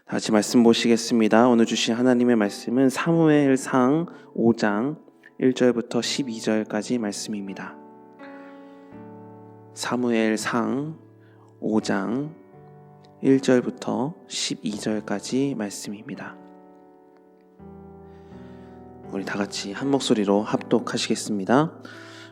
다시 말씀 보시겠습니다. 오늘 주신 하나님의 말씀은 사무엘상 5장 1절부터 12절까지 말씀입니다. 사무엘상 5장 1절부터 12절까지 말씀입니다. 우리 다 같이 한 목소리로 합독하시겠습니다.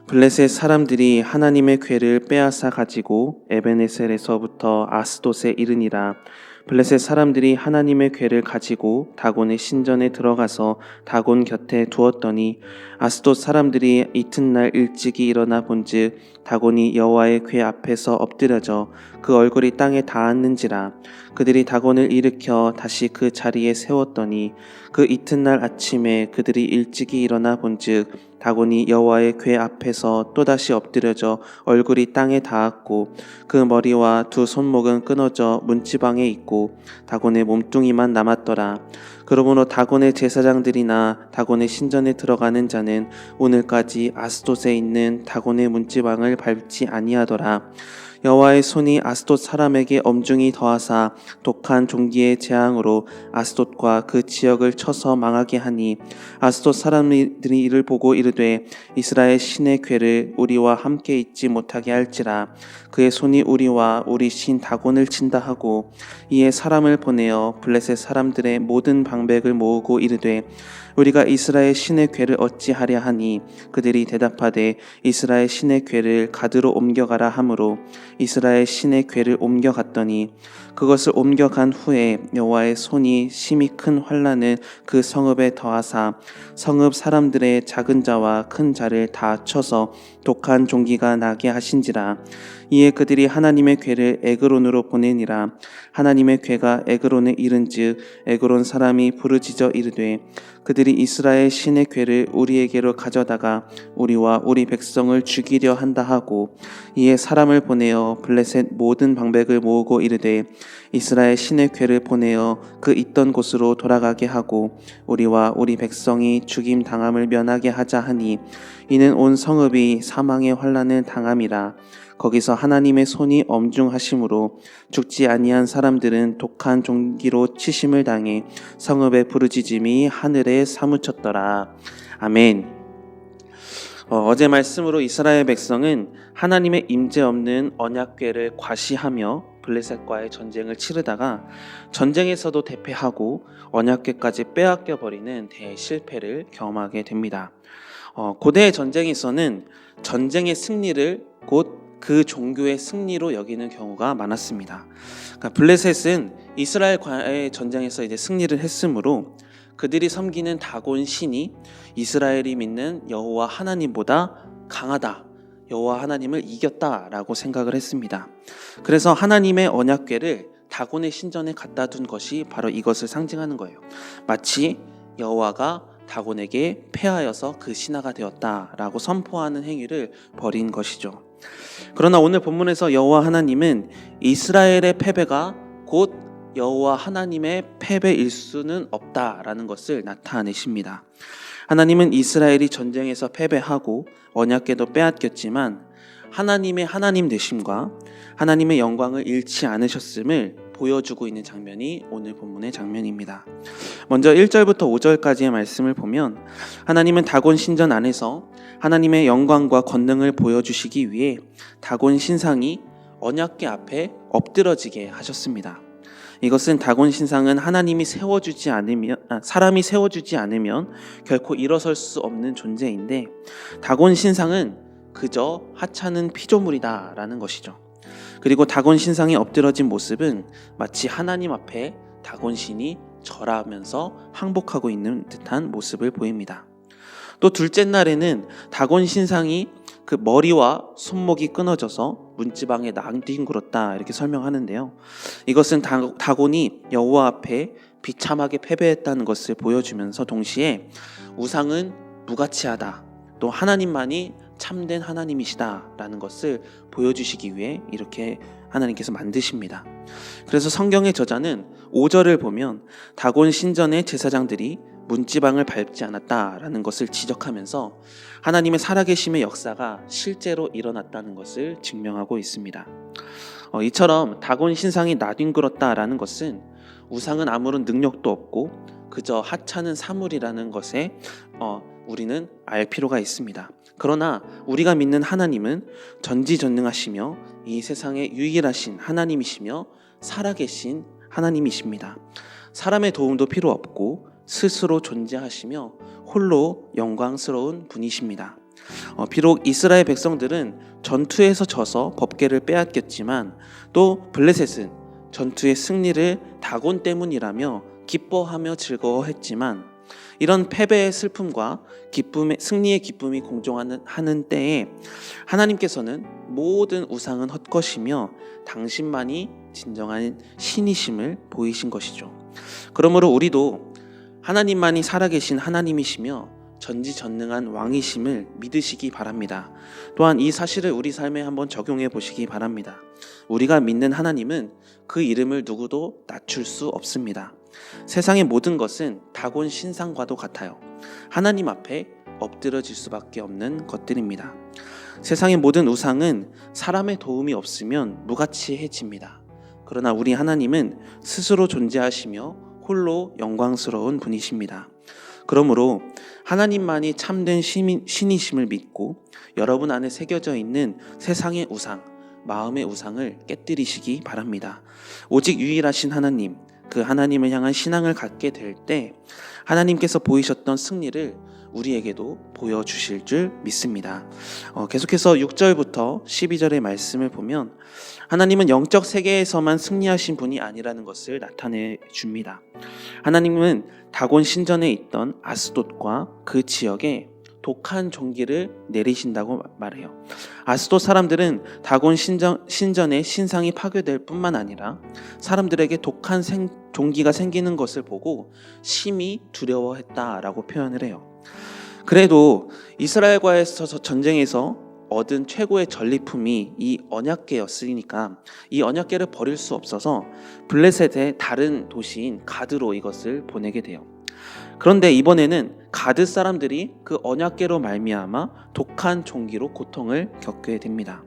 블레셋 사람들이 하나님의 궤를 빼앗아 가지고 에베네셀에서부터 아스돗에 이르니라. 블레셋 사람들이 하나님의 궤를 가지고 다곤의 신전에 들어가서 다곤 곁에 두었더니 아스돗 사람들이 이튿날 일찍이 일어나 본즉 다곤이 여호와의 궤 앞에서 엎드려져 그 얼굴이 땅에 닿았는지라. 그들이 다곤을 일으켜 다시 그 자리에 세웠더니 그 이튿날 아침에 그들이 일찍이 일어나 본즉 다곤이 여호와의 궤 앞에서 또다시 엎드려져 얼굴이 땅에 닿았고 그 머리와 두 손목은 끊어져 문지방에 있고 다곤의 몸뚱이만 남았더라. 그러므로 다곤의 제사장들이나 다곤의 신전에 들어가는 자는 오늘까지 아스돗에 있는 다곤의 문지방을 밟지 아니하더라. 여호와의 손이 아스돗 사람에게 엄중히 더하사 독한 종기의 재앙으로 아스돗과 그 지역을 쳐서 망하게 하니 아스돗 사람들이 이를 보고 이르되 이스라엘 신의 궤를 우리와 함께 있지 못하게 할지라. 그의 손이 우리와 우리 신 다곤을 친다 하고 이에 사람을 보내어 블레셋 사람들의 모든 방백을 모으고 이르되 우리가 이스라엘 신의 궤를 어찌하랴 하니 그들이 대답하되 이스라엘 신의 궤를 가드로 옮겨가라 하므로 이스라엘 신의 궤를 옮겨갔더니 그것을 옮겨간 후에 여호와의 손이 심히 큰 환난을 그 성읍에 더하사 성읍 사람들의 작은 자와 큰 자를 다 쳐서 독한 종기가 나게 하신지라. 이에 그들이 하나님의 궤를 에그론으로 보내니라. 하나님의 궤가 에그론에 이른즉 에그론 사람이 부르짖어 이르되 그들이 이스라엘 신의 궤를 우리에게로 가져다가 우리와 우리 백성을 죽이려 한다 하고 이에 사람을 보내어 블레셋 모든 방백을 모으고 이르되 이스라엘 신의 궤를 보내어 그 있던 곳으로 돌아가게 하고 우리와 우리 백성이 죽임 당함을 면하게 하자 하니 이는 온 성읍이 사망의 환난을 당함이라. 거기서 하나님의 손이 엄중하심으로 죽지 아니한 사람들은 독한 종기로 치심을 당해 성읍의 부르짖음이 하늘에 사무쳤더라. 아멘. 어제 말씀으로 이스라엘 백성은 하나님의 임재 없는 언약궤를 과시하며 블레셋과의 전쟁을 치르다가 전쟁에서도 대패하고 언약궤까지 빼앗겨 버리는 대실패를 경험하게 됩니다. 고대 전쟁에서는 전쟁의 승리를 곧 그 종교의 승리로 여기는 경우가 많았습니다. 그러니까 블레셋은 이스라엘과의 전쟁에서 이제 승리를 했으므로 그들이 섬기는 다곤 신이 이스라엘이 믿는 여호와 하나님보다 강하다, 여호와 하나님을 이겼다라고 생각을 했습니다. 그래서 하나님의 언약궤를 다곤의 신전에 갖다 둔 것이 바로 이것을 상징하는 거예요. 마치 여호와가 다곤에게 패하여서 그 신하가 되었다라고 선포하는 행위를 벌인 것이죠. 그러나 오늘 본문에서 여호와 하나님은 이스라엘의 패배가 곧 여호와 하나님의 패배일 수는 없다라는 것을 나타내십니다. 하나님은 이스라엘이 전쟁에서 패배하고 언약궤도 빼앗겼지만 하나님의 하나님 되심과 하나님의 영광을 잃지 않으셨음을 보여주고 있는 장면이 오늘 본문의 장면입니다. 먼저 1절부터 5절까지의 말씀을 보면 하나님은 다곤 신전 안에서 하나님의 영광과 권능을 보여주시기 위해 다곤 신상이 언약궤 앞에 엎드러지게 하셨습니다. 이것은 다곤 신상은 하나님이 세워주지 않으면 사람이 세워주지 않으면 결코 일어설 수 없는 존재인데 다곤 신상은 그저 하찮은 피조물이다라는 것이죠. 그리고 다곤 신상이 엎드러진 모습은 마치 하나님 앞에 다곤 신이 절하면서 항복하고 있는 듯한 모습을 보입니다. 또 둘째 날에는 다곤 신상이 그 머리와 손목이 끊어져서 문지방에 낭뒹굴었다 이렇게 설명하는데요. 이것은 다곤이 여호와 앞에 비참하게 패배했다는 것을 보여주면서 동시에 우상은 무가치하다, 또 하나님만이 참된 하나님이시다라는 것을 보여주시기 위해 이렇게 하나님께서 만드십니다. 그래서 성경의 저자는 5절을 보면 다곤 신전의 제사장들이 문지방을 밟지 않았다라는 것을 지적하면서 하나님의 살아계심의 역사가 실제로 일어났다는 것을 증명하고 있습니다. 이처럼 다곤 신상이 나뒹굴었다라는 것은 우상은 아무런 능력도 없고 그저 하찮은 사물이라는 것에 우리는 알 필요가 있습니다. 그러나 우리가 믿는 하나님은 전지전능하시며 이 세상에 유일하신 하나님이시며 살아계신 하나님이십니다. 사람의 도움도 필요 없고 스스로 존재하시며 홀로 영광스러운 분이십니다. 비록 이스라엘 백성들은 전투에서 져서 법궤를 빼앗겼지만 또 블레셋은 전투의 승리를 다곤 때문이라며 기뻐하며 즐거워했지만 이런 패배의 슬픔과 승리의 기쁨이 공존하는 때에 하나님께서는 모든 우상은 헛것이며 당신만이 진정한 신이심을 보이신 것이죠. 그러므로 우리도 하나님만이 살아계신 하나님이시며 전지전능한 왕이심을 믿으시기 바랍니다. 또한 이 사실을 우리 삶에 한번 적용해 보시기 바랍니다. 우리가 믿는 하나님은 그 이름을 누구도 낮출 수 없습니다. 세상의 모든 것은 다곤 신상과도 같아요. 하나님 앞에 엎드러질 수밖에 없는 것들입니다. 세상의 모든 우상은 사람의 도움이 없으면 무가치해집니다. 그러나 우리 하나님은 스스로 존재하시며 홀로 영광스러운 분이십니다. 그러므로 하나님만이 참된 신이심을 믿고 여러분 안에 새겨져 있는 세상의 우상, 마음의 우상을 깨뜨리시기 바랍니다. 오직 유일하신 하나님, 그 하나님을 향한 신앙을 갖게 될 때 하나님께서 보이셨던 승리를 우리에게도 보여주실 줄 믿습니다. 계속해서 6절부터 12절의 말씀을 보면 하나님은 영적 세계에서만 승리하신 분이 아니라는 것을 나타내 줍니다. 하나님은 다곤 신전에 있던 아스돗과 그 지역에 독한 종기를 내리신다고 말해요. 아스돗 사람들은 다곤 신전의 신상이 파괴될 뿐만 아니라 사람들에게 독한 종기가 생기는 것을 보고 심히 두려워했다라고 표현을 해요. 그래도 이스라엘과의 전쟁에서 얻은 최고의 전리품이 이 언약궤였으니까 이 언약궤를 버릴 수 없어서 블레셋의 다른 도시인 가드로 이것을 보내게 돼요. 그런데 이번에는 가드 사람들이 그 언약궤로 말미암아 독한 종기로 고통을 겪게 됩니다.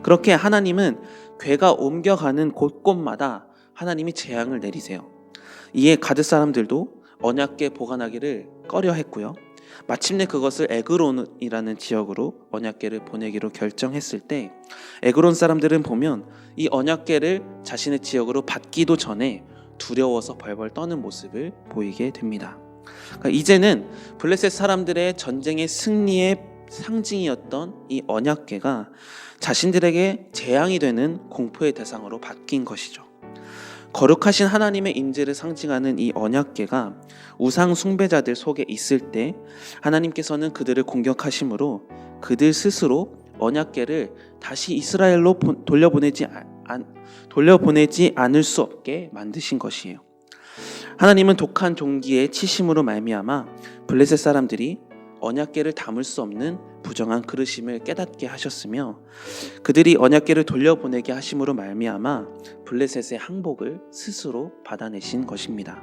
그렇게 하나님은 궤가 옮겨가는 곳곳마다 하나님이 재앙을 내리세요. 이에 가드 사람들도 언약궤 보관하기를 꺼려했고요. 마침내 그것을 에그론이라는 지역으로 언약궤를 보내기로 결정했을 때 에그론 사람들은 보면 이 언약궤를 자신의 지역으로 받기도 전에 두려워서 벌벌 떠는 모습을 보이게 됩니다. 그러니까 이제는 블레셋 사람들의 전쟁의 승리의 상징이었던 이 언약궤가 자신들에게 재앙이 되는 공포의 대상으로 바뀐 것이죠. 거룩하신 하나님의 임재를 상징하는 이 언약궤가 우상 숭배자들 속에 있을 때 하나님께서는 그들을 공격하심으로 그들 스스로 언약궤를 다시 이스라엘로 돌려보내지 않을 수 없게 만드신 것이에요. 하나님은 독한 종기의 치심으로 말미암아 블레셋 사람들이 언약궤를 담을 수 없는 부정한 그릇임을 깨닫게 하셨으며 그들이 언약궤를 돌려보내게 하심으로 말미암아 블레셋의 항복을 스스로 받아내신 것입니다.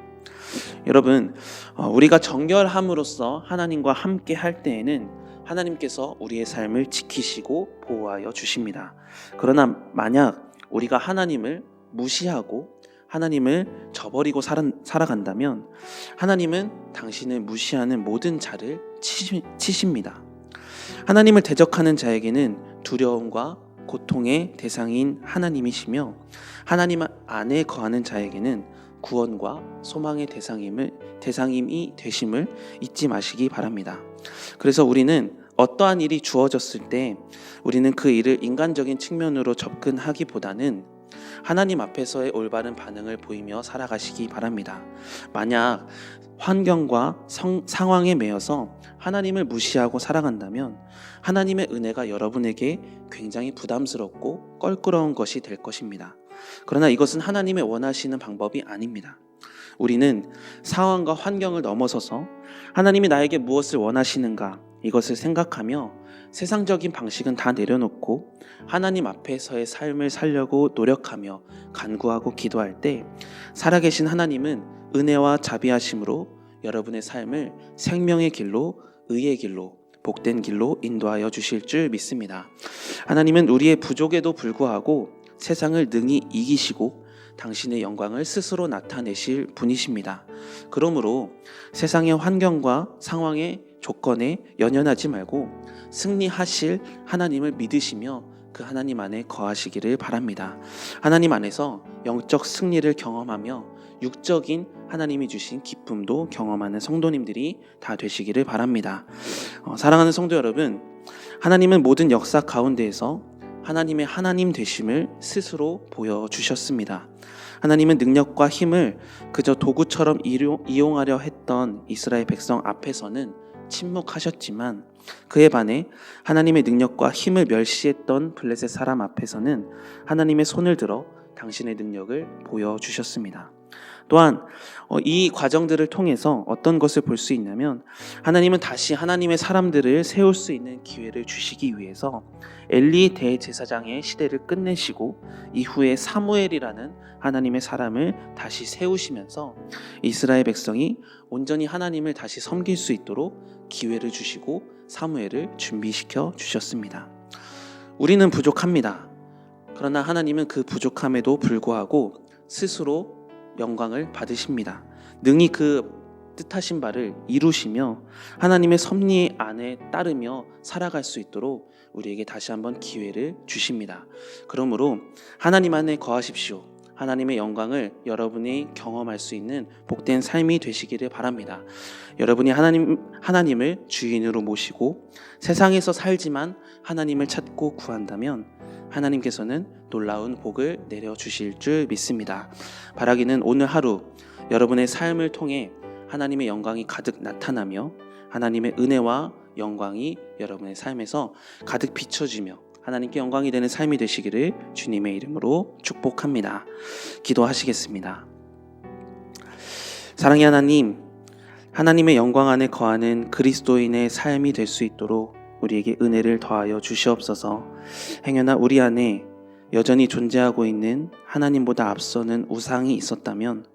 여러분, 우리가 정결함으로써 하나님과 함께 할 때에는 하나님께서 우리의 삶을 지키시고 보호하여 주십니다. 그러나 만약 우리가 하나님을 무시하고 하나님을 저버리고 살아간다면 하나님은 당신을 무시하는 모든 자를 치십니다. 하나님을 대적하는 자에게는 두려움과 고통의 대상인 하나님이시며 하나님 안에 거하는 자에게는 구원과 소망의 대상임이 되심을 잊지 마시기 바랍니다. 그래서 우리는 어떠한 일이 주어졌을 때 우리는 그 일을 인간적인 측면으로 접근하기보다는 하나님 앞에서의 올바른 반응을 보이며 살아가시기 바랍니다. 만약 환경과 상황에 매여서 하나님을 무시하고 살아간다면 하나님의 은혜가 여러분에게 굉장히 부담스럽고 껄끄러운 것이 될 것입니다. 그러나 이것은 하나님의 원하시는 방법이 아닙니다. 우리는 상황과 환경을 넘어서서 하나님이 나에게 무엇을 원하시는가 이것을 생각하며 세상적인 방식은 다 내려놓고 하나님 앞에서의 삶을 살려고 노력하며 간구하고 기도할 때 살아계신 하나님은 은혜와 자비하심으로 여러분의 삶을 생명의 길로, 의의 길로, 복된 길로 인도하여 주실 줄 믿습니다. 하나님은 우리의 부족에도 불구하고 세상을 능히 이기시고 당신의 영광을 스스로 나타내실 분이십니다. 그러므로 세상의 환경과 상황의 조건에 연연하지 말고 승리하실 하나님을 믿으시며 그 하나님 안에 거하시기를 바랍니다. 하나님 안에서 영적 승리를 경험하며 육적인 하나님이 주신 기쁨도 경험하는 성도님들이 다 되시기를 바랍니다. 사랑하는 성도 여러분, 하나님은 모든 역사 가운데에서 하나님의 하나님 되심을 스스로 보여주셨습니다. 하나님은 능력과 힘을 그저 도구처럼 이용하려 했던 이스라엘 백성 앞에서는 침묵하셨지만, 그에 반해 하나님의 능력과 힘을 멸시했던 블레셋 사람 앞에서는 하나님의 손을 들어 당신의 능력을 보여주셨습니다. 또한 이 과정들을 통해서 어떤 것을 볼 수 있냐면, 하나님은 다시 하나님의 사람들을 세울 수 있는 기회를 주시기 위해서 엘리 대제사장의 시대를 끝내시고 이후에 사무엘이라는 하나님의 사람을 다시 세우시면서 이스라엘 백성이 온전히 하나님을 다시 섬길 수 있도록 기회를 주시고 사무엘을 준비시켜 주셨습니다. 우리는 부족합니다. 그러나 하나님은 그 부족함에도 불구하고 스스로 영광을 받으십니다. 능히 그 뜻하신 바를 이루시며 하나님의 섭리 안에 따르며 살아갈 수 있도록 우리에게 다시 한번 기회를 주십니다. 그러므로 하나님 안에 거하십시오. 하나님의 영광을 여러분이 경험할 수 있는 복된 삶이 되시기를 바랍니다. 여러분이 하나님을 주인으로 모시고 세상에서 살지만 하나님을 찾고 구한다면 하나님께서는 놀라운 복을 내려주실 줄 믿습니다. 바라기는 오늘 하루 여러분의 삶을 통해 하나님의 영광이 가득 나타나며 하나님의 은혜와 영광이 여러분의 삶에서 가득 비춰지며 하나님께 영광이 되는 삶이 되시기를 주님의 이름으로 축복합니다. 기도하시겠습니다. 사랑의 하나님, 하나님의 영광 안에 거하는 그리스도인의 삶이 될 수 있도록 우리에게 은혜를 더하여 주시옵소서. 행여나 우리 안에 여전히 존재하고 있는 하나님보다 앞서는 우상이 있었다면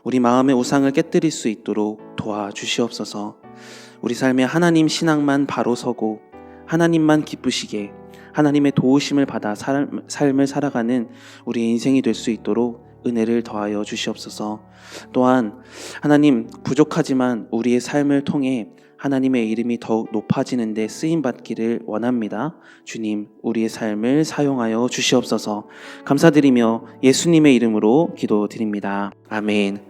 우리 마음의 우상을 깨뜨릴 수 있도록 도와주시옵소서. 우리 삶에 하나님 신앙만 바로 서고 하나님만 기쁘시게 하나님의 도우심을 받아 삶을 살아가는 우리의 인생이 될 수 있도록 은혜를 더하여 주시옵소서. 또한 하나님, 부족하지만 우리의 삶을 통해 하나님의 이름이 더욱 높아지는 데 쓰임받기를 원합니다. 주님, 우리의 삶을 사용하여 주시옵소서. 감사드리며 예수님의 이름으로 기도드립니다. 아멘.